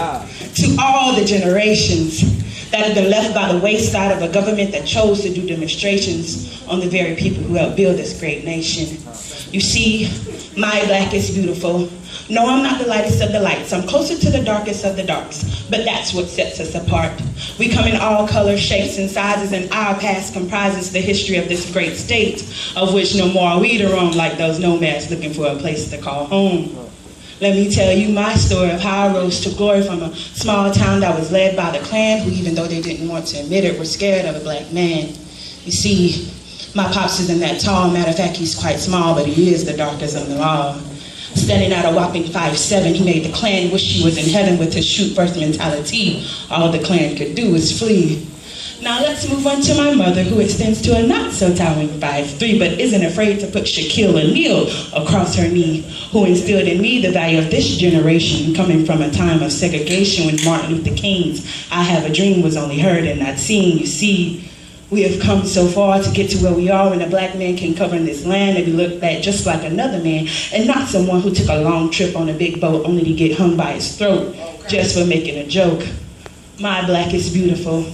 To all the generations that have been left by the wayside of a government that chose to do demonstrations on the very people who helped build this great nation. You see, my black is beautiful. No, I'm not the lightest of the lights. I'm closer to the darkest of the darks, but that's what sets us apart. We come in all colors, shapes, and sizes, and our past comprises the history of this great state, of which no more are we to roam like those nomads looking for a place to call home. Let me tell you my story of how I rose to glory from a small town that was led by the Klan, who, even though they didn't want to admit it, were scared of a black man. You see, my pops isn't that tall. Matter of fact, he's quite small, but he is the darkest of them all. Standing at a whopping 5'7", he made the Klan wish he was in heaven with his shoot first mentality. All the Klan could do was flee. Now let's move on to my mother, who extends to a not so towering 5'3", but isn't afraid to put Shaquille O'Neal across her knee, who instilled in me the value of this generation, coming from a time of segregation when Martin Luther King's "I Have a Dream" was only heard and not seen. You see, we have come so far to get to where we are when a black man can govern this land and be looked at just like another man, and not someone who took a long trip on a big boat only to get hung by his throat just for making a joke. My black is beautiful.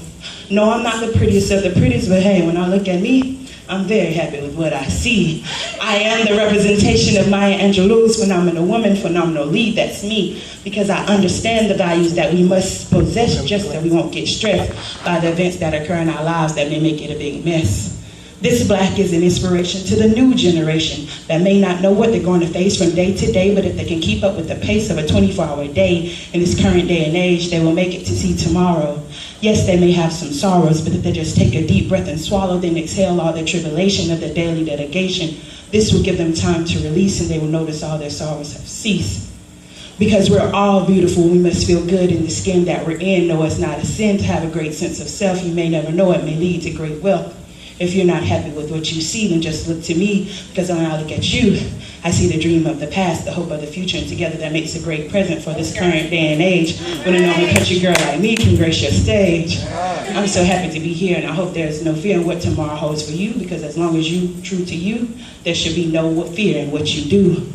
No, I'm not the prettiest of the prettiest, but hey, when I look at me, I'm very happy with what I see. I am the representation of Maya Angelou's phenomenal woman, phenomenal lead. That's me, because I understand the values that we must possess just so we won't get stressed by the events that occur in our lives that may make it a big mess. This black is an inspiration to the new generation that may not know what they're going to face from day to day, but if they can keep up with the pace of a 24-hour day in this current day and age, they will make it to see tomorrow. Yes, they may have some sorrows, but if they just take a deep breath and swallow, then exhale all the tribulation of the daily dedication, this will give them time to release, and they will notice all their sorrows have ceased. Because we're all beautiful, we must feel good in the skin that we're in. No, it's not a sin to have a great sense of self. You may never know it may lead to great wealth. If you're not happy with what you see, then just look to me, because when I look at you, I see the dream of the past, the hope of the future, and together that makes a great present for this current day and age, when a normal country girl like me can grace your stage. I'm so happy to be here, and I hope there's no fear in what tomorrow holds for you, because as long as you're true to you, there should be no fear in what you do.